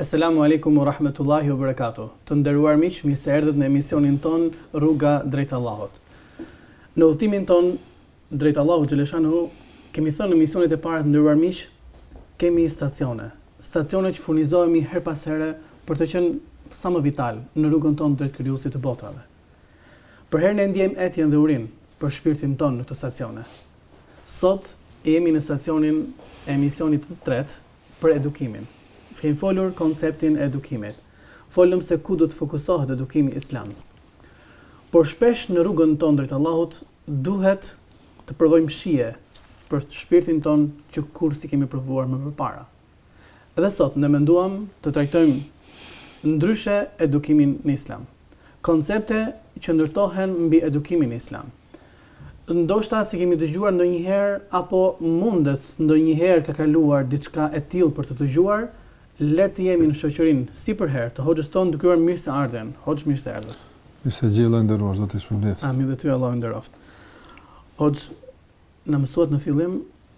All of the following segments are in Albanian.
Assalamu alaikum wa rahmatullahi wa barakatuh. Të nderuar miq, mirë se erdhët në emisionin ton Rruga drejt Allahut. Në udhëtimin ton drejt Allahut xhaleshanu, kemi thënë në emisionet e para të nderuar miq, kemi stacione. Stacione që furnizohemi her pas here për të qenë sa më vital në rrugën tonë drejt krijuesit të botrave. Për herën e ndjejmë etjen dhe urinë për shpirtin ton në këto stacione. Sot jemi në stacionin e emisionit të tretë për edukimin. Kemi folur konceptin e edukimit. Folëm se ku do të fokusohet edukimi islam. Por shpesh në rrugën tonë drejt Allahut duhet të provojmë shije për shpirtin ton që kur si kemi provuar më përpara. Edhe sot ne menduam të trajtojmë ndryshe edukimin në islam. Koncepte që ndërtohen mbi edukimin në islam. Ndoshta si kemi dëgjuar ndonjëherë apo mundet ndonjëherë ka kaluar diçka e tillë për të dëgjuar, le të jemi në shoqërinë si për herë të hoxhës tonë dukuar mirë se ardhen. Hoxh, mirë se erdhët. Mirë se gjella nderuar, Zoti ju shpërblet. Amin dhe ty Allahu nderoft. Hoxh, na mësuat në fillim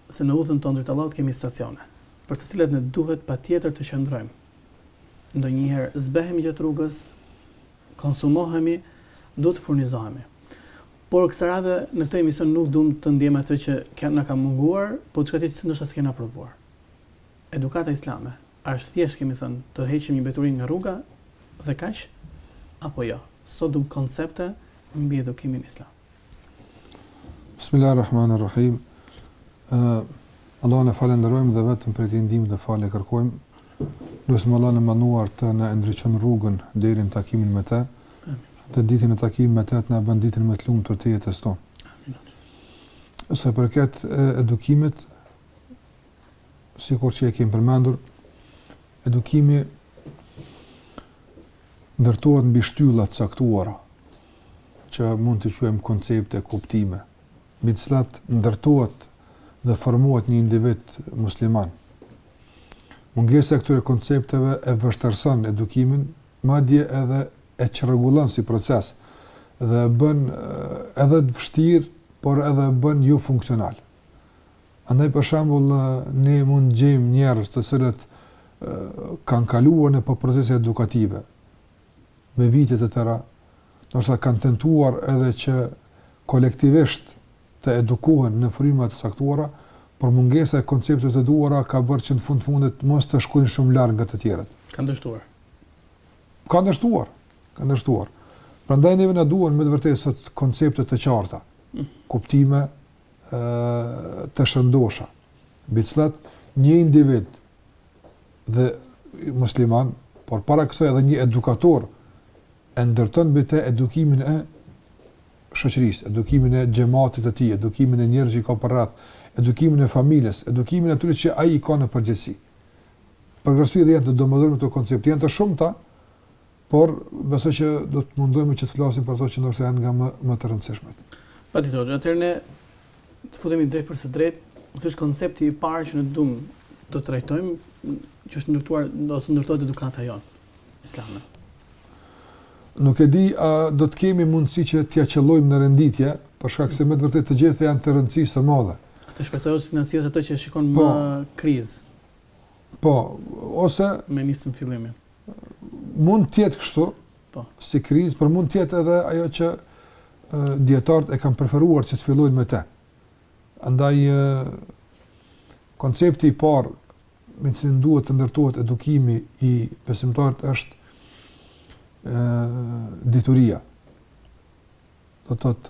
se në udhën tonë drejt Allahut kemi stacione, për të cilat ne duhet patjetër të qëndrojmë. Ndonjëherë zbehemi gjatë rrugës, konsumohemi, duhet të furnizohemi. Por kësaj radhe në këtë emision nuk duam të ndjejmë atë që na ka munguar, por çka që ndoshta s'kena provuar. Edukata islame është thjesht, kemi thënë, të heqim një beturin nga rruga dhe kaq, apo jo? Sot duam koncepte mbi edukimin islam. Bismillahirrahmanirrahim. Allahun e falenderojmë dhe vetëm për të ndihmën dhe falë kërkojmë. Lutem Allahun e manduar të na ndriçon rrugën deri në takimin me të. Të ditën e takimit me të na bën ditën më të lumtur të jetës tonë. Amin. Sa përket edukimit, sikur që e kemi përmendur, edukimi ndërtohet mbi shtylla të caktuara, që mund të quajmë koncepte, kuptime, mbi të cilat ndërtohet dhe formohet një individ musliman. Mungesa e këtyre koncepteve e vështirëson edukimin, madje edhe e çrregullon si proces dhe bën edhe të vështirë, por edhe bën jo funksional. Andaj për shembull ne mund gjejmë njerëz të cilët kanë kaluar në procese edukative me vite të tëra, ndoshta kanë tentuar edhe që kolektivisht të edukohen në fryma të saktuara, por mungesa e koncepteve të duara ka bërë që në fundit mos të shkojnë shumë larg nga të tjerët. Kanë dështuar. Prandaj neve na duhen me të vërtetë sot koncepte të qarta, kuptime të shëndosha, mbi të cilat një individ dhe musliman, por para kësaj edhe një edukator e ndërton mbi të edukimin e shoqërisë, edukimin e xhamatit të tij, edukimin e njerëzve që ka përreth, edukimin e familjes, edukimin e atyre që ai ka në përgjithësi. Përgjithësi dhe janë të domosdoshme këto koncepte, janë të shumta, por besoj që do të mundohemi që të flasim për ato që ndoshta janë nga më të rëndësishmet. Patjetër, atëherë ne të futemi drejt për së drejtë, është koncepti i parë që ne duam të trajtojmë, që është ndërtuar ose ndërtohet edukata jonë islame. Nuk e di a do të kemi mundësi që t'ia qellojmë në renditje, për shkak se me të vërtetë të gjitha janë të rëndësisë së madhe. Atë shpresoj se na sjellë ato që shikon më krizë. Po, ose me nisën fillimin. Mund të jetë kështu, si krizë, por mund të jetë edhe ajo që dietarët e kanë preferuar që të fillojnë me të. Andaj koncepti i parë me cilin duhet të ndërtohet edukimi i besimtarit është dituria. Do të thotë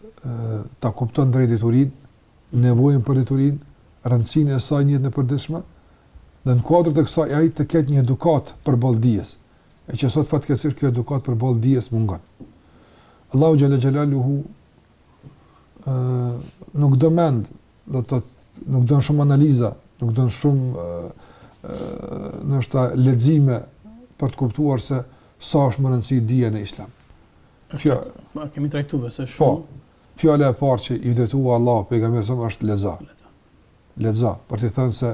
ta kupton drejt diturinë, nevojën për diturinë, rëndësinë e saj në jetën e përditshme, dhe në kuadër të kësaj ai të ketë një edukat përballë dijes. E që sot fatkeqësisht kjo edukat përballë dijes mungon. Allahu xhalla xhelaluhu nuk do mend, do të thotë nuk don shumë analiza, nuk don shumë ndoshta lexime për të kuptuar se sa është më rëndësishme dija në islam. Kemi trajtuar se shumë. Po, fjala e parë që i detua Allahu pejgamberit është leza. Leza, për të thënë se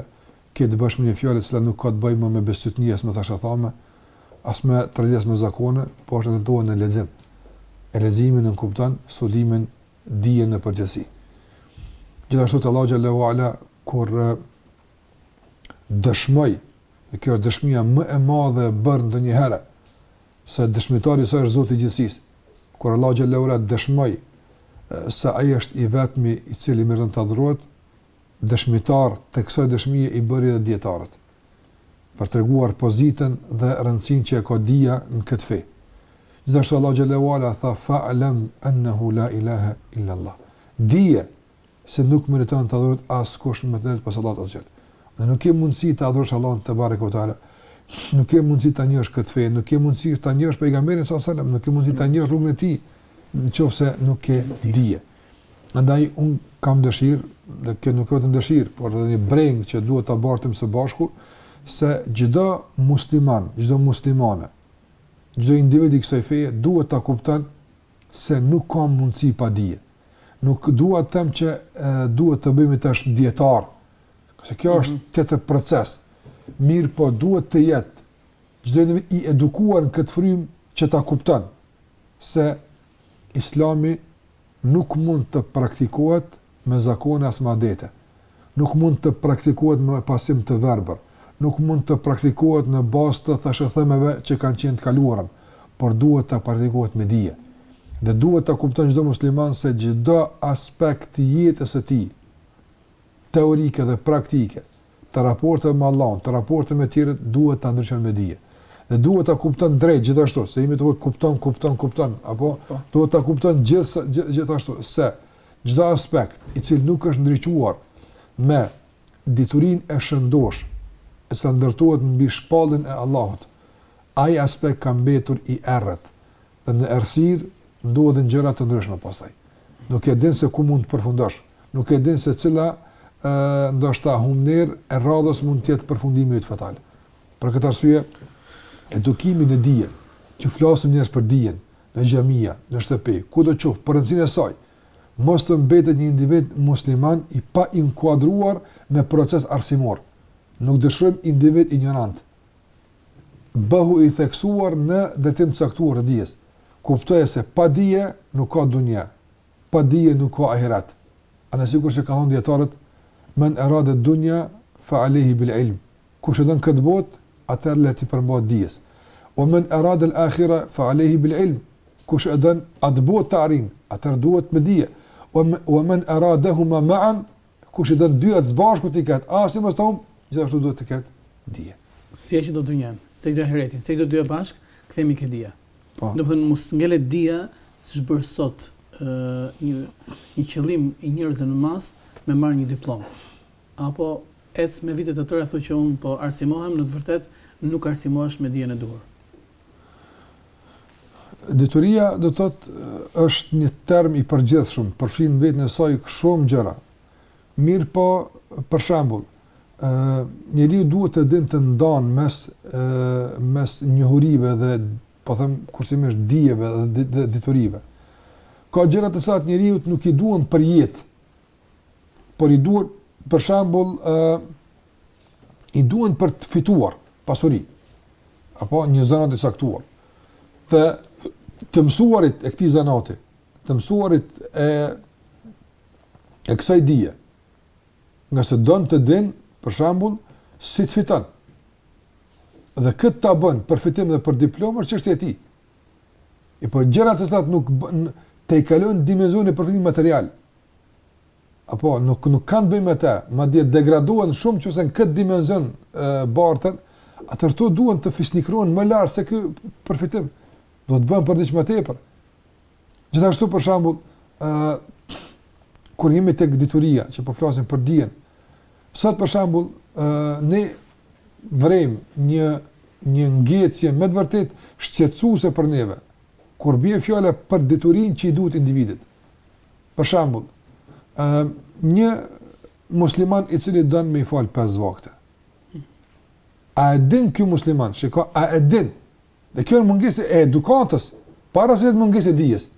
ke të bësh me një fjalë që nuk ka të bëjë me besytnies, më thashë thamë, as me traditës me zakone, po është ndërtuar në lexim. E leximin në kupton studimin dijen në përgjithësi. Gjithashtu Allahu xhallahu ala kur dëshmoi Dhe kjo është dëshmia më e madhe e bërë ndonjëherë, se dëshmitari i saj është Zoti i gjithësisë. Kur Allah xhallahu ala dëshmoi se ai është i vetmi i cili merret të adhurohet, dëshmitar të kësaj dëshmie i bëri edhe dietarët, për treguar pozitën dhe rëndësinë që e ka dija në këtë fe. Gjithashtu Allah xhallahu ala tha fa'lam annahu la ilaha illa Allah. Dije se nuk meriton të adhurohet askush më tepër pas Allahut azhjal. Dhe nuk ke mundësi të adhurosh Allahun te bareke ve teala. Nuk ke mundësi ta njehsh këtë fe, nuk ke mundësi ta njehsh pejgamberin sallallahu alajhi wasallam, nuk ke mundësi ta njehsh rrugën e tij, nëse nuk ke dije. Andaj un kam dëshirë, dhe kjo nuk vetëm dëshirë, por edhe një breng që duhet ta bartim së bashku, se çdo musliman, çdo muslimane, çdo individ i kësaj feje duhet ta kupton se nuk ka mundësi pa dije. Nuk dua të them që duhet të bëjmë tash dietar, se kjo është tjetër proces. Mirë po duhet të jetë çdo individ i edukuar në këtë frymë që ta kupton se Islami nuk mund të praktikohet me zakone as me adete. Nuk mund të praktikohet me pasim të verbër. Nuk mund të praktikohet në bazë të thashëthemeve që kanë qenë të kaluara, por duhet të praktikohet me dije. Dhe duhet të kupton çdo musliman se çdo aspekt i jetës së tij, teorike dhe praktike, të raporteve me Allahun, të raporteve me tjerët, duhet ta ndryshon me dije. Dhe duhet ta kupton drejt gjithashtu, se jemi të kupton, apo duhet ta kupton gjithashtu se çdo aspekt i cili nuk është ndriçuar me diturinë e shëndosh, e sa ndërtohet mbi shpallën e Allahut, ai aspekt ka mbetur i errët. Dhe në errësirë ndodhin gjëra të ndryshme pastaj. Nuk e din se ku mund të përfundosh, nuk e din se cila ndoshta humner e radhës mund të jetë përfundimi i fatal. Për këtë arsye, edukimi në dije, që flasim njerëz për dijen, në xhamia, në shtëpi, kudo qoftë, për rëndësinë e saj, mos të mbetet një individ musliman i pa inkuadruar në proces arsimor. Nuk dëshirojmë individ ignorant. Bëhu i theksuar në drejtim të caktuar të dijes. Kuptoje se pa dije nuk ka dunja, pa dije nuk ka ahiret. A në sikur që ka thonë dietarët, men erade dunja fa alehi bil ilm. Kush e don këtë botë, atëherë le të përmbahet dijes. O men erade al akhira fa alehi bil ilm. Kush e don atë botë të arrin, atëherë duhet me dije. O men eradehuma ma'an, kush e don dy atë bashku të ketë, asi mos tahum, gjithashtu duhet të ketë dije. Si e që do dunjan, se i do heretin, se i do dy bashk, kthemi ke dija. Po. Do të thënë mos ngele dija siç bër sot një qëllim i njerëzve në mas me marrë një diplomë. Apo ec me vitet e tëra thotë që unë po arsimohem, në të vërtetë nuk arsimohesh me dijen e duhur. Dituria do të thotë është një term i përgjithshëm, përfshin vetën e saj shumë gjëra. Mirë po, për shembull, njeriu duhet të dinë të ndanë mes njohurive dhe po them kushtimisht dijeve dhe diturive. Ka gjëra të cilat njeriu nuk i duan për jetë, por i duan, për shembull, i duan për të fituar pasuri, apo një zanat i caktuar. Të mësuarit e këtij zanati, të mësuarit e kësaj dije, nga se don të dinë, për shembull, si të fiton. Dhe këtë ta bën për fitim dhe për diplomë është çështja e tij. E po gjërat të cilat nuk të i kalojnë dimensionin e përfitimit material. Apo nuk kanë bëjmë me të, madje degradohen shumë nëse në këtë dimension bartën, atëherë duhen të fisnikrohen më lart se ky përfitim. Do të bën për diçka më tepër. Gjithashtu për shembull, kur jemi tek dituria, që po flasim për dijen. Sot për shembull, ne vrem një ngjecje me të vërtet shqetësuese për neve, kur bie fjala për diturinë që i duhet individit. Për shembull, një musliman i cili don me i fal 5 vakte. A e din ky musliman, shiko, a e din? Dhe kjo është mungesë e edukatës, para se të mungesë e dijes.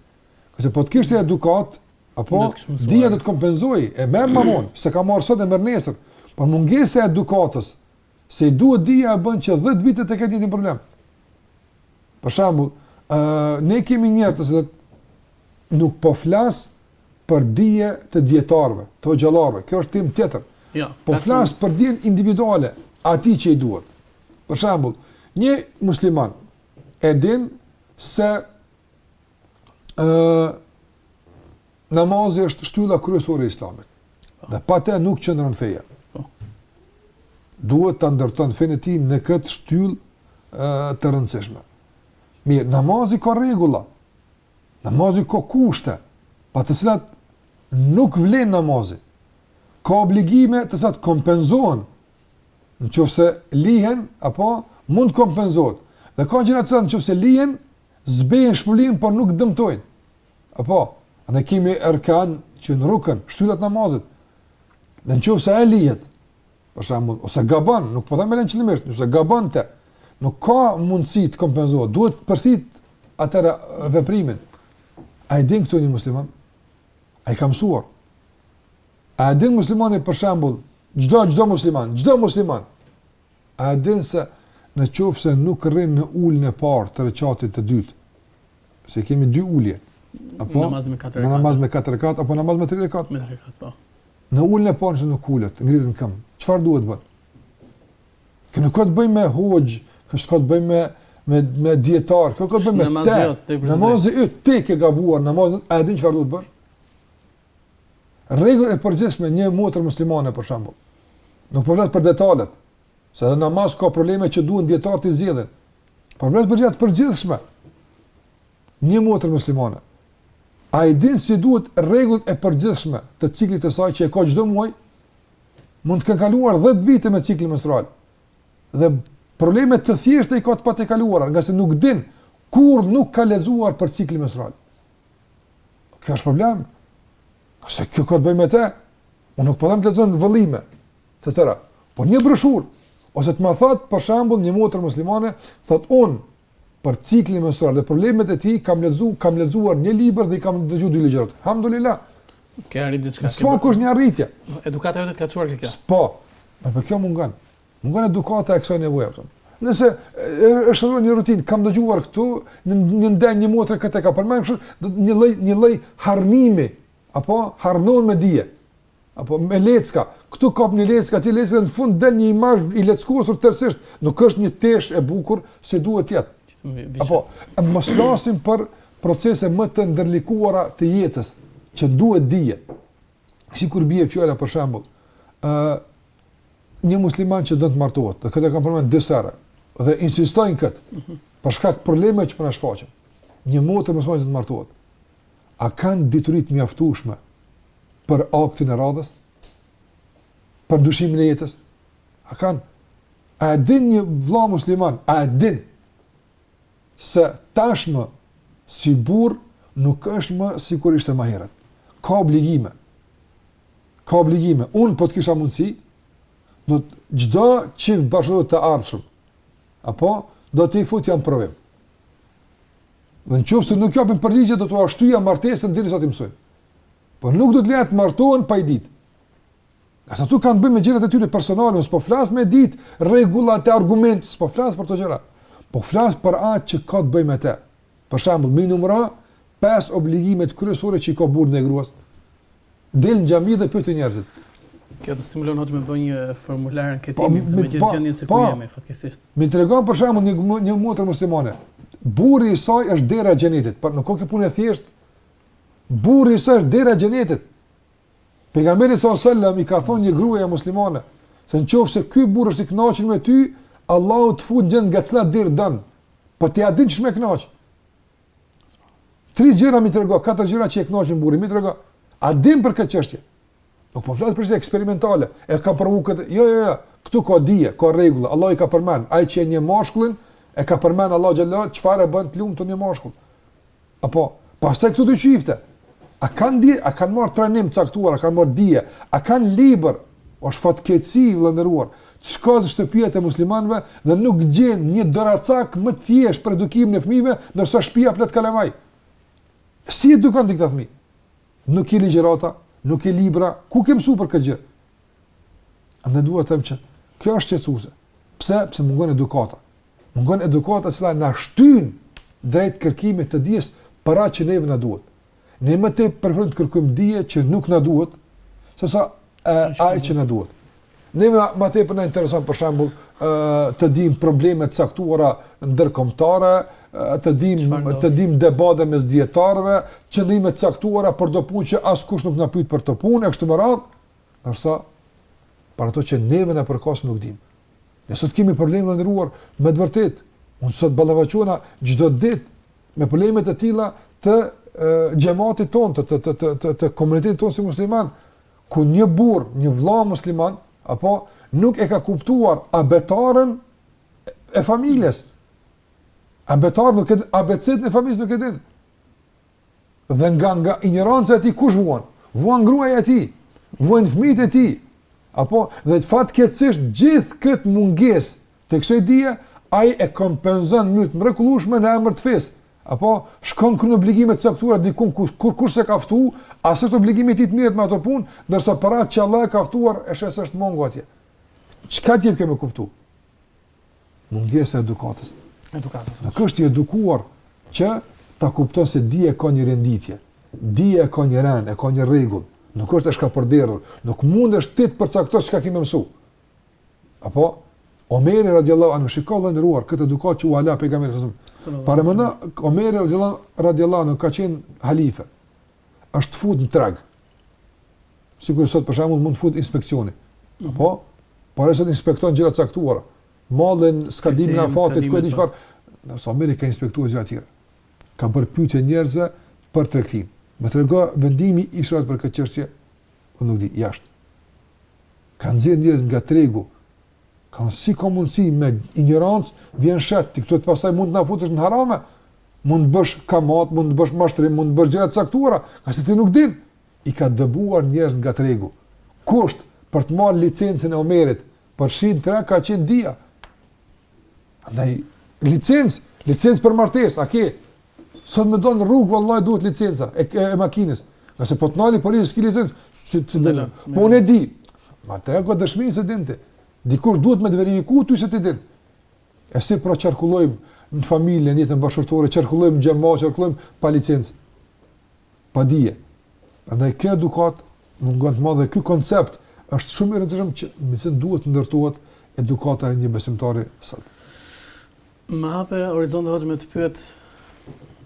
Qëse po të kishte edukat, apo dija do të kompenzojë, e merr më vonë, se ka marrë sot e merr nesër. Por mungesa e edukatës, se i duhet dija e bën që 10 vite të ketë një problem. Për shembull, ne kemi njerëz që nuk po flas për dije të dietarëve, të xhallarëve. Kjo është tim tjetër. Jo, po flas për dijen individuale, atij që i duhet. Për shembull, një musliman e din se namazi është shtylla kryesore e Islamit. Dhe pa te nuk qëndron feja. Duhet ta ndërton fenë e tij në këtë shtyllë të rëndësishme. Mirë, namazi ka rregulla. Namazi ka kushte, pa të cilat nuk vlen namazi. Ka obligime të cilat kompenzohen. Nëse lihen apo mund kompenzohet. Dhe ka gjëra të cilat nëse lihen zbehen shpëlim por nuk dëmtojnë. Apo, ne kemi erkan që në rukën, shtyllat namazit. Dhe nëse e lihet, për shembull, ose gabon, nuk po them me qëllimisht, nëse gabonte, nuk ka mundësi të kompenzohet, duhet të përsit atëra veprimin. A i din këtu një musliman? A i ka mësuar? A i din muslimani, për shembull, çdo musliman, a i din se në qoftë se nuk rrin në ulën e parë të rekatit të dytë, se kemi 2 ulje, apo namaz me 4 rekat, namaz me 4 rekat apo namaz me 3 rekat? Me 3 rekat, po. Në ulën e parë që nuk ulet, ngritet në këmbë. Çfarë duhet bën? Kë nuk ka të bëj me hoxh, kë s'ka të bëj me dietar, kë ka të bëj me te. Namazi yt te ke gabuar namazin, a e din çfarë duhet bën? Rregull e përgjithshme një motër muslimane për shembull. Nuk po flas për detalet. Se edhe namaz ka probleme që duhen dietar të zgjidhin. Por flas për gjëra të përgjithshme. Një motër muslimane. A i din si duhet rregullat e përgjithshme të ciklit të saj që e ka çdo muaj, mund të kenë kaluar 10 vite me ciklin menstrual. Dhe probleme të thjeshta i ka të patë kaluara, nga se nuk din kur nuk ka lexuar për ciklin menstrual. Kjo është problem. Se kjo ka të bëjë me te. Unë nuk po them të lexon vëllime të tëra, por një broshurë ose të më thot për shembull një motër muslimane, thot unë për ciklin menstrual dhe problemet e tij kam lexuar një libër dhe i kam dëgjuar 2 ligjërat. Alhamdulillah. Ke arrit diçka. S'po kush një arritje. Edukata jote ka çuar kjo. Po. Por kjo mungon. Mungon edukata e kësaj nevoje. Nëse është një rutinë, kam dëgjuar këtu, një ndaj një motër këtë ka përmendur, një lloj harnimi, apo harnon me dije. Apo me lecka. Këtu kap një lecka, ti lecka në fund del një imazh i leckosur tërësisht. Nuk është një tesh e bukur si duhet të jetë. Apo mos flasim për procese më të ndërlikuara të jetës që duhet dije. Sikur bie fjala për shembull, një musliman që do të martohet, dhe këtë kam përmendur 2 herë, dhe insistojnë këtë, për shkak problemeve që po na shfaqen. Një motër musliman që të martohet, a kanë dituri të mjaftueshme për aktin e radhës? Për dushimin e jetës? A kanë? A din një vëlla musliman, a din se tashmë si burr nuk është më sikur ishte më herët. Ka obligime. Unë po të kisha mundësi, do çdo çift bashkëdhënë të ardhshëm, apo do t'i fut janë provim. Dhe nëse nuk japin përgjigje, do t'u shtyja martesën derisa t'i mësojnë. Po nuk do të lehet martohen pa i ditë. Asa tu kanë bënë me gjërat e tyre personale, s'po flas me ditë rregullat e argument, s'po flas për to gjëra. Po flas për atë që ka të bëjë me të. Për shembull, me numra 5 obligimet kryesore që i ka burri ndaj gruas. Del në xhami dhe pyet njerëzit. Kjo të stimulon hoxh me bën një formular anketimi dhe me gjithë gjendjen se ku jemi fatkeqësisht. Mi tregon për shembull një motër muslimane. Burri i saj është dera e xhenetit, por nuk ka kjo punë thjesht. Burri i saj është dera e xhenetit. Pejgamberi sallallahu alajhi wasallam i ka thonë një gruaje muslimane, se nëse ky burr është i kënaqur me ty, Allahu të fut gjend nga cila derë don. Po ti a din ç'më kënaq? 3 gjëra mi trego, 4 gjëra që e kënaqin burrin, mi trego. A din për këtë çështje? Nuk po flas për çështje eksperimentale. E ka provu këtë. Jo. Këtu ka dije, ka rregulla. Allah i ka përmend. Ai që e një mashkullin, e ka përmend Allah xhallahu çfarë bën të lumtur një mashkull. Apo, pastaj këtu dy çifte. A kanë marrë trajnim caktuar, a kanë marrë dije, a kanë libër, është fatkeqësi vëllëndëruar. Të shkosh në shtëpiat e muslimanëve dhe nuk gjen një doracak më të thjeshtë për edukimin e fëmijëve, ndërsa shtëpia plot kalamaj. Si edukon ti këta fëmijë? Nuk i ligjërata, nuk i libra, ku ke mësuar për këtë gjë? Andaj dua të them që kjo është shqetësuese. Pse? Pse mungon edukata. Mungon edukata që na shtyn drejt kërkimit të dijes para që neve na duhet. Ne më të preferojmë të kërkojmë dije që nuk na duhet, sesa ai që na duhet. Ne më të na intereson për shembull të dim probleme të caktuara ndërkombëtare, të dim debate mes dietarëve, qëllime të caktuara për do punë që askush nuk na pyet për të punë, e kështu me radhë, ndërsa për ato që neve na përkas nuk dim. Ne sot kemi probleme të ndëruar me të vërtetë. Unë sot ballavaçohuna çdo ditë me probleme të tilla të xhamatit ton, të komunitetit ton si musliman, ku një burr, një vëlla musliman, apo nuk e ka kuptuar abetaren e familjes. Abetaren nuk e din, abecedën e familjes nuk e din. Dhe nga ignoranca e tij kush vuan? Vuan gruaja e tij, vuan fëmijët e tij. Apo dhe fatkeqësisht gjithë këtë mungesë të kësaj dije ai e kompenzon në mënyrë të mrekullueshme në emër të fesë. Apo shkon kërën obligime të caktuara dikun kur se ka ftu, as është obligimi i tij të mirët me ato punë, ndërsa para që Allah e ka ftuar e shes është mongo atje. Çka ti kemë kuptu? Mungesa e edukatës. Nuk është i edukuar që ta kupton se dije ka një renditje, dije ka një rend, ka një rregull. Nuk është e shka përderdhur, nuk mundesh ti të përcaktosh çka kemë mësu. Apo Omeri radiallahu anhu, shikoj Allahu nderuar këtë edukat që u ala pejgamberi sallallahu. Para mëna Omeri radiallahu anhu ka qenë halife. Është fut në treg. Sikur sot për shembull mund të fut inspeksioni. Apo para se të inspekton gjëra të caktuara. Mallin skadimin e afatit ku e di çfarë. Nëse Omeri ka inspektuar gjëra të tjera. Ka bërë pyetje njerëzve për tregtin. Më trego vendimi i Israelit për këtë çështje, unë nuk di, jashtë. Kanë nxjerrë njerëz nga tregu, kanë si komunësi me ignorancë, vjen shet, ti këtu të pasaj mund të na futesh në harame, mund të bësh kamat, mund të bësh mashtrim, mund të bësh gjëra të caktuara, ka se ti nuk din. I ka dëbuar njerëz nga tregu. Kusht për të marrë licencën e Omerit për shin treg ka qenë dia. Andaj licencë për martesë, a ke? Sot më donë rrugë, vallahi duhet licenca e makinës. Nëse po të nali policë s'ki licencë, po unë e di. Ma trego dëshmi se dinte. Dikur duhet me të verifiku ty se ti din. E si pra qarkullojmë në familje, në jetën bashkërtore, qarkullojmë në xhama, qarkullojmë pa licencë, pa dije. Andaj kjo edukat, mungon të madhe, ky koncept është shumë i rëndësishëm që mëse duhet të ndërtohet edukata e një besimtari sot. Më hape horizonte hoxh me të pyet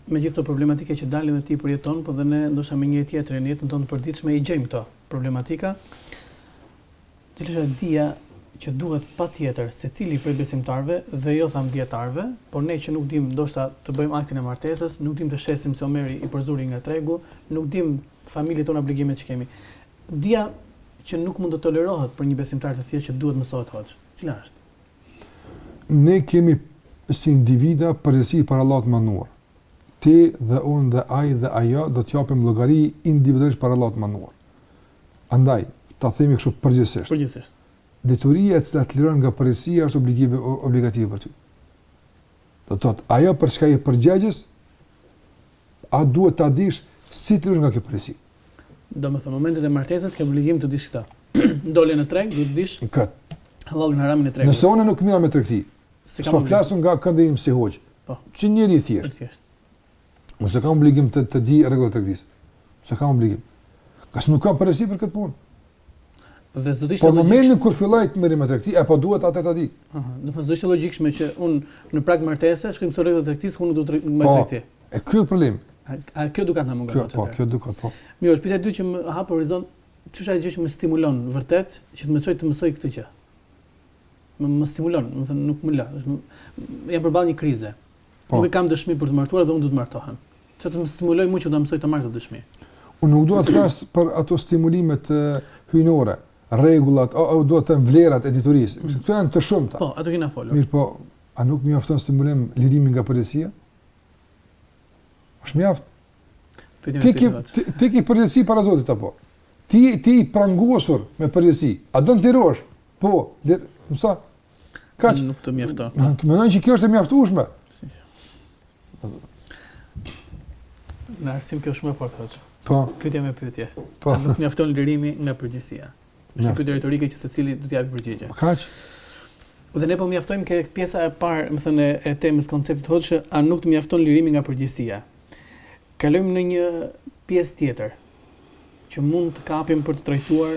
me gjithë të problematike që dalin dhe ti përjeton, po dhe ne ndoshta me njëri tjetër në jetën tonë të përditshme i gjejmë këto problematika. Cila është dia që duhet patjetër secili prej besimtarëve dhe jo tham dietarëve, por ne që nuk dim ndoshta të bëjmë aktin e martesës, nuk dim të shesim se Omeri i përzuri nga tregu, nuk dim familjet tonë obligimet që kemi. Dia që nuk mund të tolerohet për një besimtar të thjeshtë që duhet mësohet hoxh. Cila është? Ne kemi si individa përgjegjësi para Allahut të mënduar. Ti dhe unë dhe ai dhe ajo do të japim llogari individualisht para Allahut të mënduar. Andaj, ta themi kështu përgjithsisht. Përgjithsisht. Detyria e cila të liron nga përgjegjësia është obligative për ty. Do të thotë, ajo për çka je përgjegjës, a duhet ta dish si të lirosh nga kjo përgjegjësi. Domethënë, momentet e martesës ke obligim të dish këtë. Dole në treg, duhet të dish këtë. Hallalin haramin e tregut. Nëse unë nuk mira me tregti. S'po flasun nga këndi im si hoqë. Po. Si njëri i thjeshtë. Nëse kam obligim të di rregullat e tregtisë. Se kam obligim. Ka nuk kam përgjegjësi për këtë punë. Dhe s'do të ishte po momentin kur filloj të merrem me tregti, apo duhet atë ta di. Do të thotë logjikshme që unë në prag martese shkoj mësoj rregullat e tregtisë, ku nuk do të më tregti. E ky është problemi. A kjo dukat na mungon. Po, kjo dukat, po. Mirë, pyetja e dytë që më hap horizont, ç'është ajo gjë që më stimulon vërtet që të më çoj të mësoj këtë gjë. Më stimulon, do të thënë nuk më lë. Jam përballë një krize. Nuk kam dëshmi për të martuar dhe unë do të martohem. Çfarë të më stimuloj mua që ta mësoj të marr këtë dëshmi? Unë nuk dua të flas për ato stimulimet hyjnore, rregullat, do të them vlerat e diturisë. Këto janë të shumta. Po, ato kena folur. Mirë, po, a nuk mjafton stimulim lirimi nga përgjegjësia? Është mjaft. Ti ke përgjegjësi para Zotit apo? Ti i prangosur me përgjegjësi. A do të lirosh? Po, mësa. Kaç? Nuk të mjafton. Mendoj që kjo është e mjaftueshme. Në arsim kjo është shumë e fortë hoxh. Po. Pyetja me pyetje. Po. Nuk mjafton lirimi nga përgjegjësia. Është pyetje retorike që secili do të japë përgjigje. Kaç? Dhe ne po mjaftojmë ke pjesa e parë, më thënë e temës konceptit hoxh, a nuk të mjafton lirimi nga përgjegjësia. Kalojmë në një pjesë tjetër që mund të kapim për të trajtuar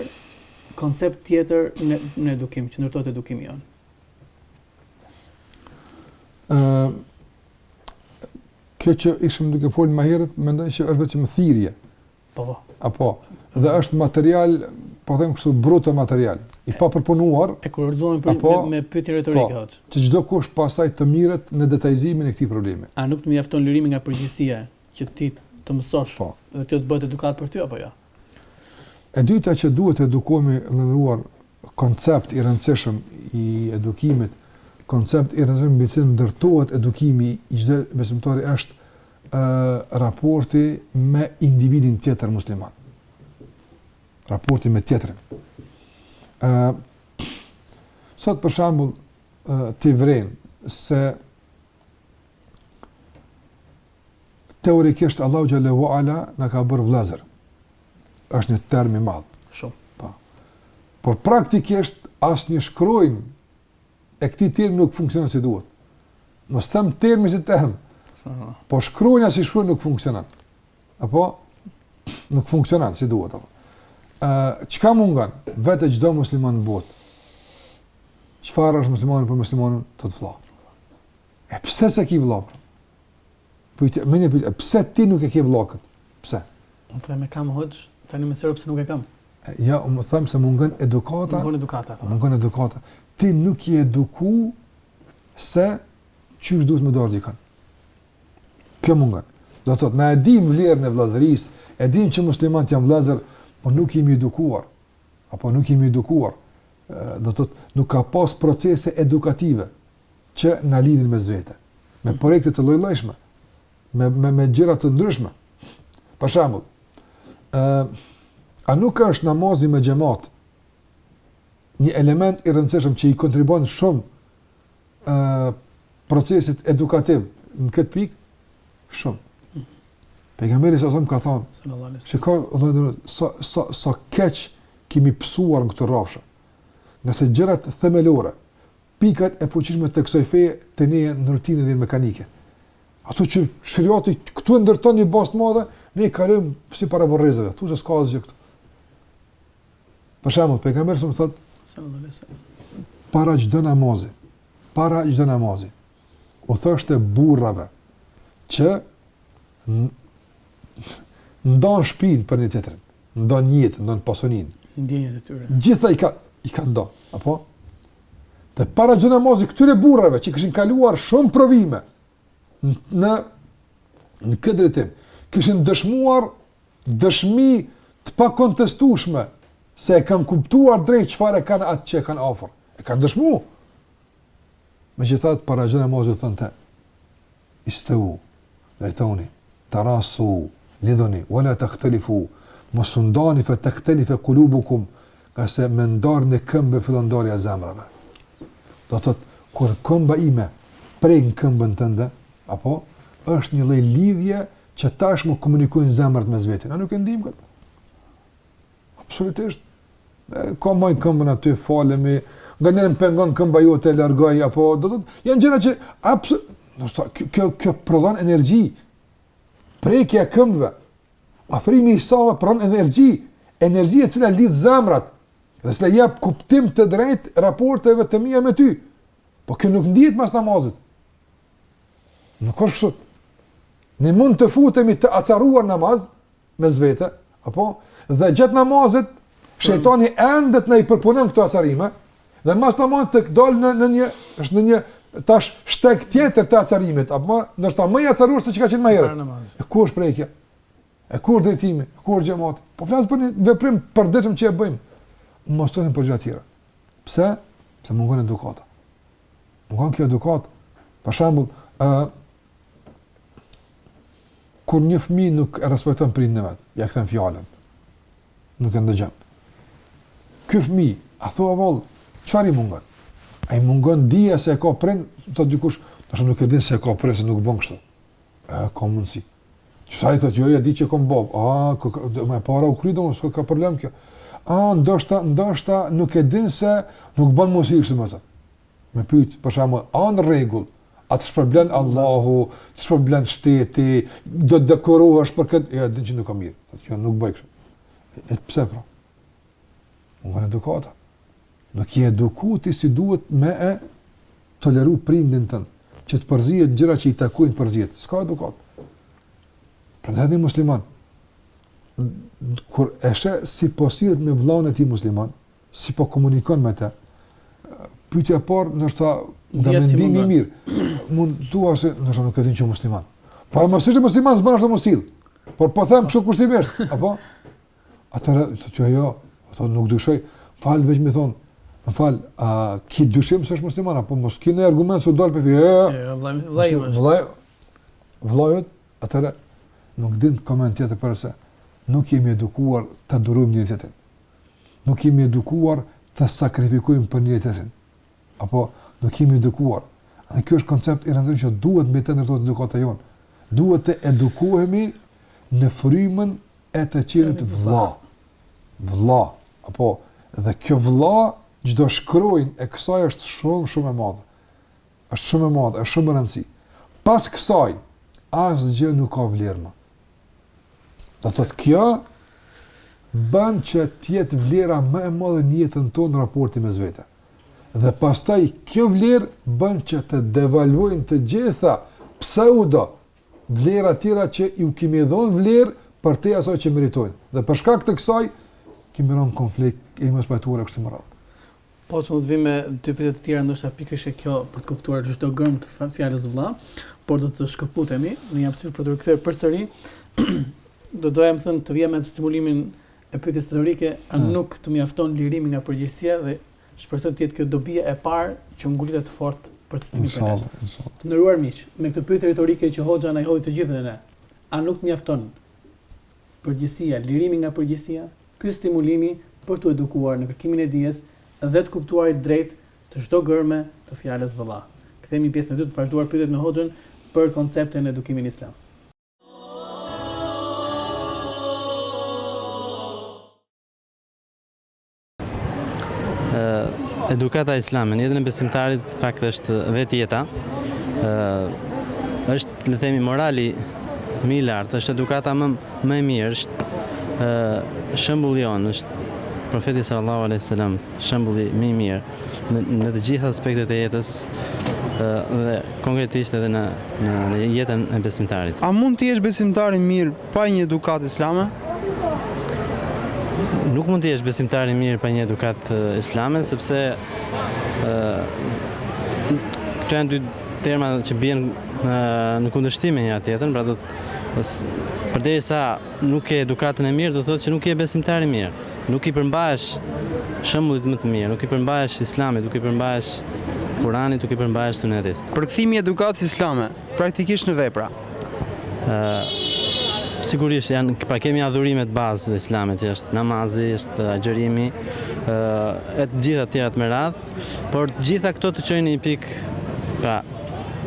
koncept tjetër në edukim, që ndërtohet edukimi jonë. Kjo që ishim duke folë më herët, mendoj që është vetëm thirrje. Po. Apo, dhe është material, po them kështu, bruto material, i pa përpunuar. E kurorëzohen me pyetje retorike hoc. Që çdo kush pastaj të mirret në detajzimin e këtij problemi. A nuk të mjafton lërimi nga përgjegjësia që ti të mësosh dhe ti të bëhet edukat për ty apo jo? E dyta që duhet të edukohemi ndëruar koncept i rëndësishëm i edukimit, koncept i rëndësishëm mbi cilin ndërtohet edukimi i çdo besimtari është raporti me individin tjetër musliman. Raporti me tjetrin. Sot për shembull ti vren se teorikisht Allahu xhallahu ala na ka bërë vëllezër. Është një term i madh. Shumë. Po. Por praktikisht asnjë shkronjë e këtij termi nuk funksionon si duhet. Mos them termi si term. Po shkronja si shkronjë nuk funksionon. Apo nuk funksionon si duhet apo. Çka mungon? Vetë çdo musliman në botë. Çfarë është muslimani për muslimanin të vëlla? E pse se ki vëlla? Pse ti nuk e ke vëllakët? Pse? Unë them e kam hoxh, tani më serioz pse nuk e kam. Ja, unë them se mungon edukata. Mungon edukata. Ti nuk je eduku se çysh duhet më dorë dikon. Kjo mungon. Do të thotë, na e dim vlerën e vëllazërisë, e dim që muslimanët janë vëllazër, po nuk jemi edukuar. Apo nuk jemi edukuar. Do të thotë, nuk ka pas procese edukative që na lidhin mes vete, me projekte të lloj-llojshme, me gjëra të ndryshme. Për shembull, a nuk është namazi me xhamat një element i rëndësishëm që i kontribon shumë procesit edukativ në këtë pikë? Shumë. Pejgamberi sa ka thonë, sa keq kemi pësuar në këtë rrafshë, nga se gjërat themelore, pikat e fuqishme të kësaj feje të ne në rutinë dhe mekanike. Ato që shariati këtu e ndërton një bazë të madhe, ne i kalojmë si para vorrezave, tu se s'ka asgjë këtu. Për shembull, pejgamberi më thotë, para çdo namazi, u thoshte burrave që ndon shtëpinë për një tjetrin, ndon jetën, ndon pasoninë, ndjenjat e tyre. Gjithë i ka ndo, apo? Dhe para çdo namazi këtyre burrave që kishin kaluar shumë provime në këtë drejtim, kishin dëshmuar dëshmi të pakontestueshme se e kanë kuptuar drejt çfarë kanë atë që kanë afër. E kanë dëshmuar. Megjithatë para çdo namazi thonte istau, drejtoni, tarasu, lidhuni, wala takhtalifu, mos u ndani fa takhtalifa qulubukum, ka se me ndarë në këmbë fillon ndarja e zemrave. Do të thotë, kur këmba ime prej në këmbën tënde, apo, është një lloj lidhje që tashmë komunikojnë zemrat mes vete. Na nuk e ndim këtë. Absolutisht. Ka moj këmbën aty, falemi, nga njerën pengon këmba jote, largoj, apo, do të thotë, janë gjëra që kjo prodhon energji. Prekja e këmbëve, afrimi i save prodhon energji e cila lidh zemrat, dhe s'le jep kuptim të drejt raporteve të mia me ty. Po kjo nuk ndihet mas namazit. Nuk është kështu. Ne mund të futemi të acaruar namaz mes vete, apo dhe gjatë namazit shejtani ende na i përpunon këto acarime, dhe mas namazit të dalë në një tash shtek tjetër të acarimit, apo ndoshta më i acaruar se çka qenë më herët. Ku është prekja? E kur drejtimi? E kur xhamati? Po flas për një veprim përditshëm që e bëjmë. Mos tonim për gjëra të tjera. Pse? Pse mungon edukata. Mungon kjo edukat. Për shembull, kur një fëmijë nuk e respekton prindin e vet, ja kthen fjalën. Nuk e ndëgjon. Ky fëmijë, a thua vall, çfarë i mungon? Ai mungon dija se e ka prind, to dikush, do nuk e din se e ka prind, se nuk bën kështu. Ka mundsi. Sa i thotë, jo, ja di që kom bob. Me para u kry, s'ka ka problem kjo. Ndoshta nuk e din se nuk bën mos i kështu më të. Me pyet, për shembull, në rregull, a të shpërblen Allahu, të shpërblen shteti, do të dekorohesh për këtë, ja din që nuk ka mirë. Thotë, jo, nuk bëj kështu. E pse pra? Mungon edukata. Nuk je edukuar si duhet me e toleru prindin tënd. që të përzihet gjëra që i takojnë përzihet. S'ka edukat. Prandaj dhe musliman, kur e sheh si po sillet me vllain e tij musliman, si po komunikon me të, pyetja e parë ndoshta da mendimi i mirë, mund thua se ndoshta nuk e din që musliman. Po mos është musliman s'bën ashtu mos sill. Por po them kështu kushtimisht, apo? Atëra të jo, ato nuk dyshoj, fal veç më thon, fal, a ki dyshim se është musliman apo mos ki në argument se dal pe vllai, atëra nuk din koment tjetër përse nuk jemi edukuar të durojmë një tjetrin. Nuk jemi edukuar të sakrifikojmë për një tjetrin. Apo nuk jemi edukuar. Dhe kjo është koncept i rëndësishëm që duhet me të ndërtohet edukata jonë. Duhet të edukohemi në frymën e të qenit vëlla. Vëlla. Apo dhe kjo vëlla çdo shkronjë e kësaj është shumë e madhe. Është shumë e madhe, është shumë e rëndësishme. Pas kësaj asgjë nuk ka vlerë më. Do të thotë kjo bën që të jetë vlera më e madhe në jetën tonë në raporti mes vete. Dhe pastaj kjo vlerë bën që të devalvojnë të gjitha pseudo vlera tjera që ju kemi dhënë vlerë për te asaj që meritojnë. Dhe për shkak të kësaj kemi rënë konflikt e mos pajtuar kështu më radh. Po që do të vim me dy pyetje të tjera ndoshta pikërisht kjo për të kuptuar çdo gërm të fjalës vëlla, por do të shkëputemi në një hapësirë për të rikthyer përsëri. Doja më thënë të vija me stimulimin e pyetjes retorike, a nuk të mjafton lirimi nga përgjegjësia dhe shpresoj të jetë kjo dobia e parë që ngulitet fort për të stimulimin penal. Të nderuar miq, me këtë pyetje retorike që Hoxha na i hodhi të gjithëve ne, a nuk mjafton përgjegjësia, lirimi nga përgjegjësia, ky stimulimi për të edukuar në kërkimin e dijes dhe të kuptuarit drejt të çdo gërme të fjalës vëlla. Kthehemi pjesën e dytë të vazhduar pyetjet me Hoxhën për konceptin e edukimit islam. Edukata islame në jetën e besimtarit fakt është vetë jeta. Është le të themi morali më i lartë, është edukata më e mirë, është shembulli jonë, është profeti sallallahu alaihi wasallam, shembulli më i mirë në të gjitha aspektet e jetës dhe konkretisht edhe në jetën e besimtarit. A mund të jesh besimtar i mirë pa një edukatë islame? Nuk mund të jesh besimtar i mirë pa një edukatë islame, sepse këto janë dy terma që bien në kundërshtim me njëra tjetrën, pra përderisa nuk ke edukatën e mirë, do thotë që nuk je besimtar i mirë. Nuk i përmbahesh shembullit më të mirë, nuk i përmbahesh Islamit, nuk i përmbahesh Kuranit, nuk i përmbahesh Sunetit. Përkthimi i edukatës islame praktikisht në vepra. Sigurisht pra kemi adhurimet bazë të Islamit, që është namazi, është agjërimi, e të gjitha të tjerat me radhë, por gjitha këto të çojnë në një pikë, pra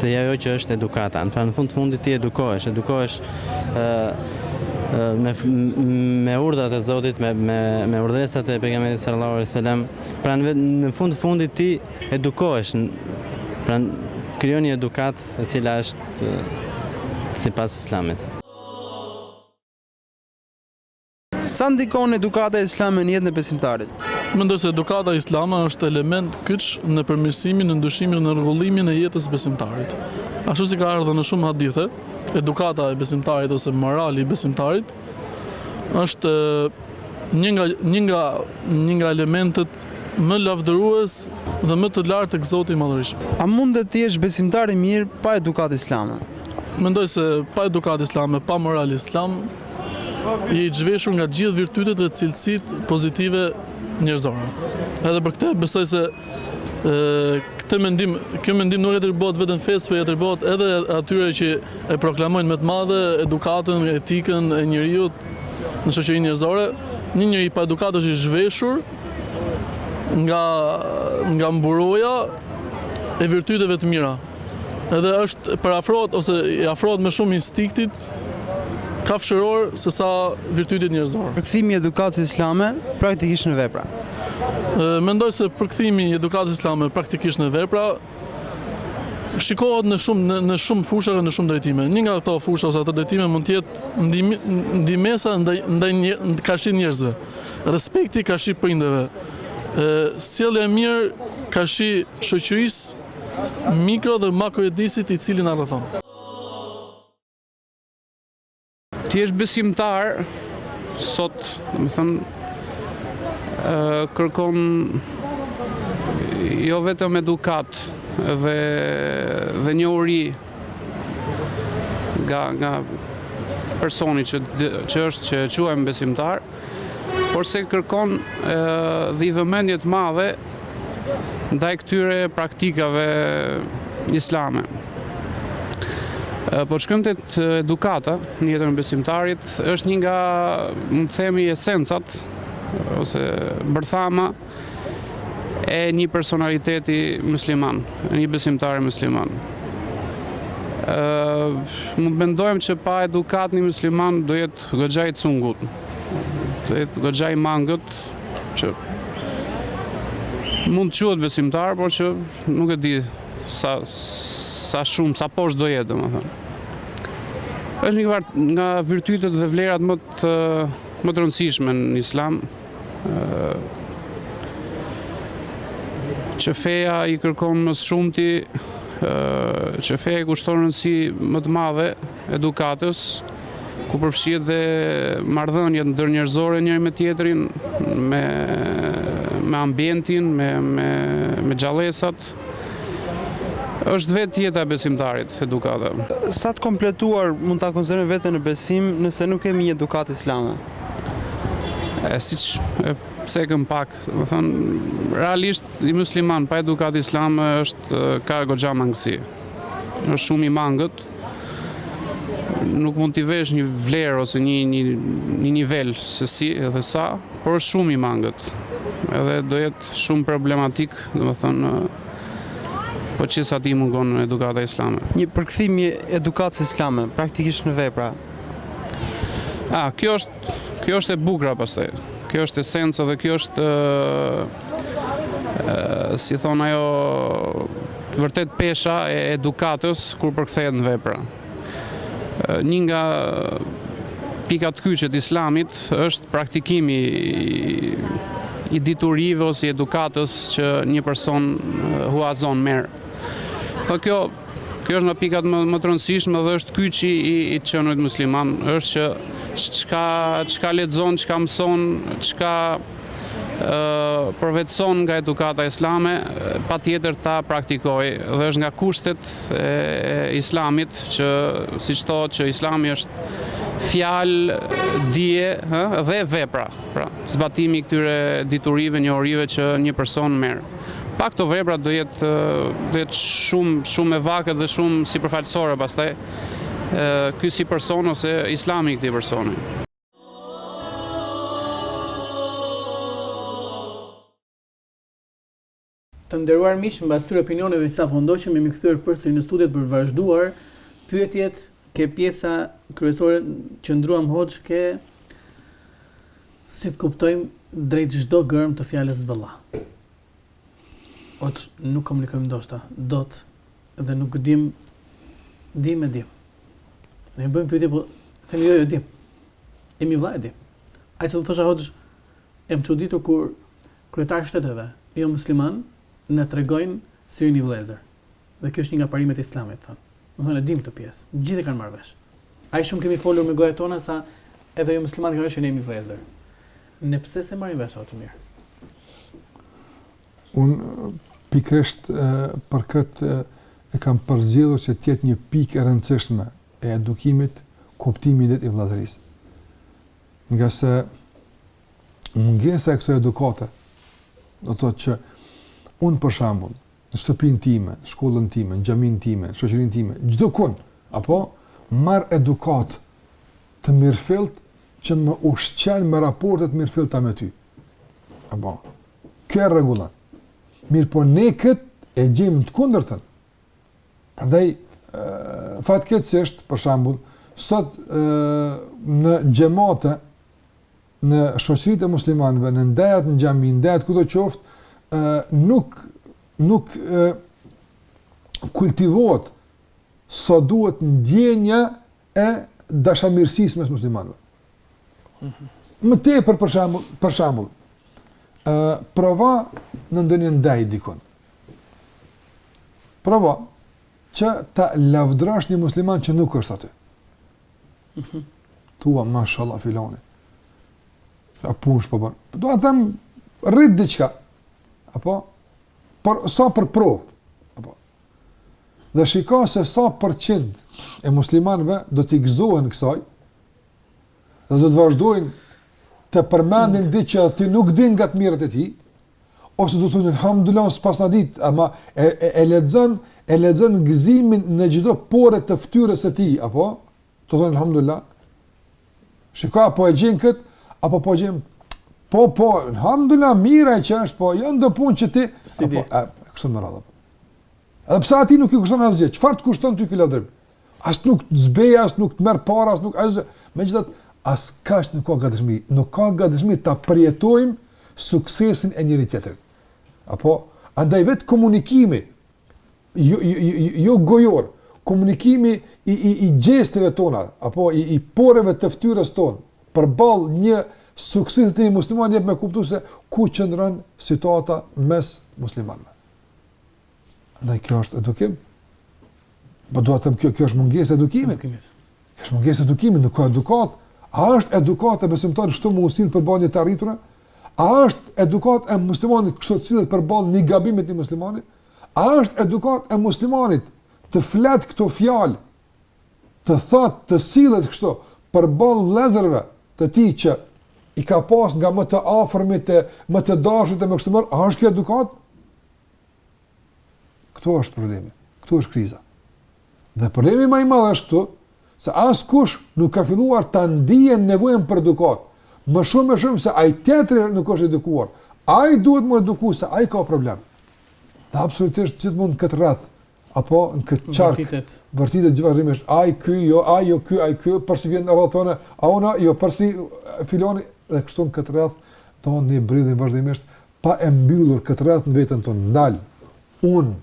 të ajo që është edukata. Pra në fundit ti edukohesh me urdhrat e Zotit, me urdhëresat e pejgamberit sallallahu alaihi wasallam. Pra në fundit ti edukohesh, pra krijon një edukatë e cila është sipas Islamit. Sa ndikon edukata islame në jetën e besimtarit? Mendoj se edukata islame është element kyç në përmirësimin, në ndryshimin, në rregullimin e jetës besimtarit. Ashtu si ka ardhur në shumë hadithe, edukata e besimtarit ose morali i besimtarit është një nga elementet më lavdërues dhe më të lartë tek Zoti i Madhërisht. A mundet të jesh besimtar i mirë pa edukatë islame? Mendoj se pa edukatë islame, pa moral islam, i zhveshur nga gjithë virtytet dhe cilësitë pozitive njerëzore. Edhe për këtë besoj se kjo mendim nuk e atribuohet vetëm fesë, por e atribuohet edhe atyre që e proklamojnë me të madhe edukatën, etikën e njerëzit në shoqërinë njerëzore. Një njeri pa edukatë është i zhveshur nga mburoja e virtyteve të mira. Edhe është parafrohet ose i afrohet me shumë instiktit kafshëror se sa virtytet njerëzore. Përkthimi i edukatës islame praktikisht në vepra. Mendoj se përkthimi i edukatës islame praktikisht në vepra shikohet në shumë fusha dhe në shumë drejtime. Një nga ato fusha ose ato drejtime mund të jetë ndihmesa ndaj karshi njerëzve, respekti karshi prindërve, sjellja e mirë karshi shoqërisë mikro dhe makroedisit I cili na rrethon. Ti je besimtar sot, domethënë kërkon jo vetëm edukat dhe njohuri nga personi që është që quajmë besimtar, por se kërkon dhe I vëmendje të madhe ndaj këtyre praktikave islame. Po shkojmë te edukata në jetën e besimtarit është një nga, mund të themi, esencat ose bërthama e një personaliteti musliman, një besimtari musliman. Mund mendojmë që pa edukat një musliman do jetë goxha I cungut, do jetë goxha I mangët, që mund të quhet besimtar, por që nuk e di sa shumë, sa poshtë do jetë, domethënë. Është një nga virtytet dhe vlerat më të rëndësishme në Islam, që feja I kërkon më së shumti, që feja I kushton rëndësi më të madhe edukatës, ku përfshihet dhe marrëdhëniet ndërnjerëzore njëri me tjetrin, me ambientin, me gjallësat. Është vetë jeta e besimtarit, edukata. Sa të kompletuar mund ta konsiderojmë veten në besim nëse nuk kemi një edukatë islame? Siç pse këm pak, domethënë realisht I musliman pa edukatë islame ka goxha mangësi. Është shumë I mangët. Nuk mund t'i vesh një vlerë ose një nivel se si edhe sa, por është shumë I mangët. Edhe do jetë shumë problematik, domethënë po që sa ti mungon edukata islame. Një përkthim I edukatës islame, praktikisht në vepra. Kjo është e bukura pastaj. Kjo është esenca dhe kjo është, si thon ajo, vërtet pesha e edukatës kur përkthehet në vepra. Një nga pikat kyçe të Islamit është praktikimi I diturive ose edukatës që një person huazon merr. Kjo është nga pikat më të rëndësishme dhe është kyçi I qenit musliman, është që çka lexon, çka mëson, çka përvetëson nga edukata islame, patjetër ta praktikoj dhe është nga kushtet e Islamit që siç thotë që Islami është fjalë, dije dhe vepra. Pra, zbatimi I këtyre diturive, njohurive që një person merr. Pa këto vepra do jetë shumë e vakët dhe shumë sipërfaqësore pastaj ky si person ose Islami I këtij personi. Të nderuar miq, mbas këtyre opinioneve që sapo ndoqëm, jemi kthyer përsëri në studio për vazhduar pyetjet ke pjesa kryesore që ndruam hoxh ke si të kuptojmë drejt çdo gërm të fjalës valla. Hoxh nuk komunikojmë ndoshta dot dhe nuk dim. Ne bëjmë pyetje, po themi jo dim. Jemi vëlla e dim. Ai që thosha hoxh, jam çuditur kur kryetarë shteteve jo musliman në tregojnë se jeni vëllezër. Dhe kjo është një nga parimet e Islamit, thonë. Do thonë e dim këtë pjesë. Gjithë e kanë marrë vesh. Ai shumë kemi folur me gojat tona sa edhe jo muslimanë kanë thënë që ne jemi vëllezër. Ne pse se marrim vesh ato mirë? Unë pikërisht për këtë e kam përzgjedhur që të jetë një pikë e rëndësishme e edukimit, kuptimi I vëllazërisë. Nga se mungesa e kësaj edukate do të thotë që unë për shembull në shtëpinë time, në shkollën time, në xhaminë time, në shoqërinë time, çdo kund, apo marr edukat të mirëfillt që më ushqen me raportet mirëfillta me ty. Apo kjo rregullon. Mirë po ne këtë e gjejmë të kundërtën. Prandaj fatkeqësisht, për shembull, sot në xhamate, në shoqëritë e muslimanëve, në ndajat në xhami, ndajat kudo qoftë, nuk kultivohet sa duhet ndjenja e dashamirësisë mes muslimanëve. Më tepër për shembull, prova në ndonjë ndaj dikon. Provo që ta lavdrash një musliman që nuk është aty. Tua, mashallah, filoni. A punsh po bën. Do të them rrit diçka. Apo sa për provë. Apo. Dhe shiko se sa përqind e muslimanëve do t'i gëzohen kësaj. Dhe do të vazhdojnë të përmendin ditë që ti nuk din nga të mirët e tij, ose do të thonë alhamdulillah s'pas na dit, ama e lexon gëzimin në çdo pore të fytyrës së tij, apo do thonë alhamdulillah. Shikoj apo e gjen kët, apo po gjen po alhamdulillah mira që është, po jo ndo punë që ti si apo kështu më radhë. Edhe pse ati nuk i kushton asgjë, çfarë të kushton ty ky lavdrim? As nuk të zbej, as nuk të merr para, as nuk megjithatë as kaç nuk ka gatishmëri. Nuk ka gatishmëri ta përjetojmë suksesin e njëri tjetrit. Apo andaj vetë komunikimi jo gojor, komunikimi i gjesteve tona, apo i poreve të fytyrës tonë përballë një suksesi të një muslimani jep me kuptues se ku qëndron situata mes muslimanëve. Andaj kjo është edukim. Po do të them kjo është mungesë edukimit. Kjo është mungesë edukimit, nuk ka edukat. A është edukat e besimtarit kështu më usin përballë të arritura? A është edukat e muslimanit kështu cilët përballë një gabimit të muslimanit? A është edukat e muslimanit të flet këto fjalë, të thotë, të sillet kështu përballë vëllezërve të tij që i ka pas nga më të afërmit, më të dashurit e më kështu më? A është kjo edukat? Këto është problemi. Këto është kriza. Dhe problemi më i madh është këtu, se askush nuk ka filluar ta ndiejë nevojën për edukat. Më shumë se ai tjetri nuk është edukuar. Ai duhet më edukuar se ai ka problem. Dhe absolutisht gjithmonë këtë rreth apo në këtë çark vërtetë gjithashtu ai ky, jo ky, përsi vjen rrethona, a ona jo përsi filoni dhe kështu në këtë rreth do ne bridhim vazhdimisht pa e mbyllur këtë rreth në veten tonë. Ndal. Unë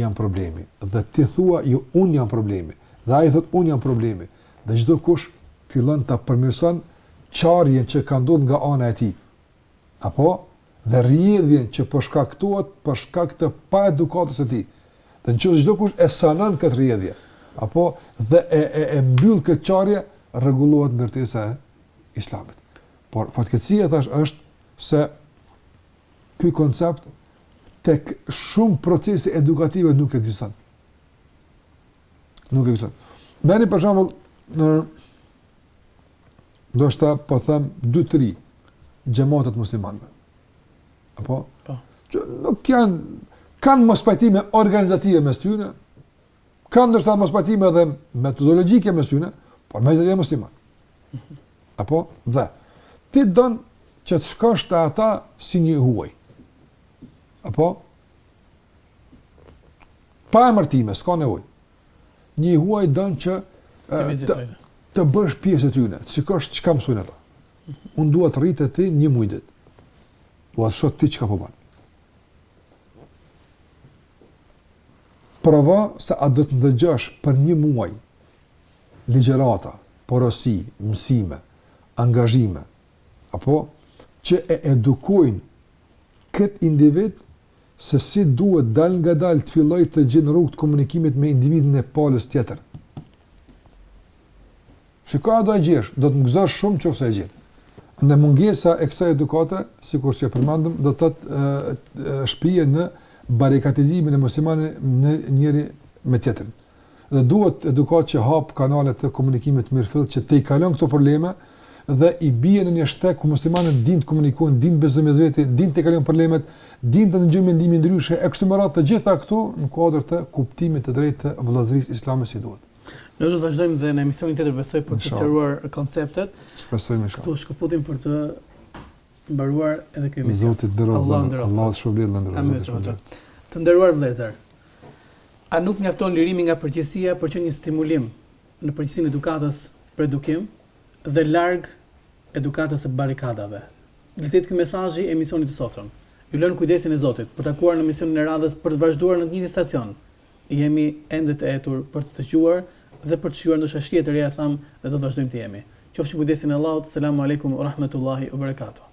jam problemi dhe ti thua jo unë jam problemi. Dhe ai thot unë jam problemi. Dhe çdo kush fillon ta përmirëson çarjen që ka ndodhur nga ana e tij. Apo dhe rrjedhjen që po shkaktohet për shkak të paedukatës së tij. Dhe nëse çdo kush e sanon këtë rrjedhje, apo dhe e mbyll këtë çarje, rregullohet ndërtesa e Islamit. Por fatkeqësia thash është se ky koncept tek shumë procese edukative nuk ekziston. Nuk ekziston. Bëni për shembull në ndoshta po them 2-3 xhamatet muslimanëve. Apo? Po. Që nuk kanë mospajtime organizative mes tyre, kanë ndoshta mospajtime edhe metodologjike mes tyre, por mes janë musliman. Apo? Dhe ti don që të shkosh te ata si një huaj. Apo? Pa emërtime, s'ka nevojë. Një huaj don që të bësh pjesë e tyre, të shikosh çka mësojnë ata. Unë dua të rritet ti një muaj ditë. U atë shot ti çka po bën. Provo se a do të ndëgjosh për një muaj ligjërata, porosi, mësime, angazhime, apo që e edukojnë këtë individ se si duhet dal nga dal të filloj të gjenë rrugë të komunikimit me individin e palës tjetër. Shikoj do e gjesh, do të ngëzosh shumë nëse e gjen. Në mungesa e kësaj edukate, sikur që përmendëm, do të thotë shprehje në barikatizimin e muslimanit në njëri me tjetrin. Dhe duhet edukat që hap kanale të komunikimit mirëfill që të i kalon këto probleme dhe i bie në një shtet ku muslimanët dinë të komunikojnë, dinë të besojnë me vetë, dinë të kalojnë problemet, dinë të ndjejnë mendime ndryshe, e kështu me radhë të gjitha këto në kuadër të kuptimit të drejtë të vëllazërisë islame si duhet. Ne do të vazhdojmë dhe në emisionin tjetër besoj për të sqaruar konceptet. Shpresojmë inshallah. Këtu shkëputim për të mbaruar edhe këtë emision. Zotit dërohet. Allahu shpërblet ndërrohet. Të nderuar vëllezër, a nuk mjafton lirimi nga përgjegjësia për që një stimulim në përgjegjësinë e edukatës për edukim dhe larg edukatës së barikadave? Letet ky mesazhi e emisionit të sotëm. Ju lën kujdesin e Zotit për takuar në emisionin e radhës për të vazhduar në të njëjtin stacion. Jemi ende të etur për të dëgjuar dhe për të shjuar ndoshta shije të reja tham dhe do të vazhdojmë të jemi. Qofshin kujdesin e Allahut. Selamun alejkum wa rahmetullahi wa barakatuh.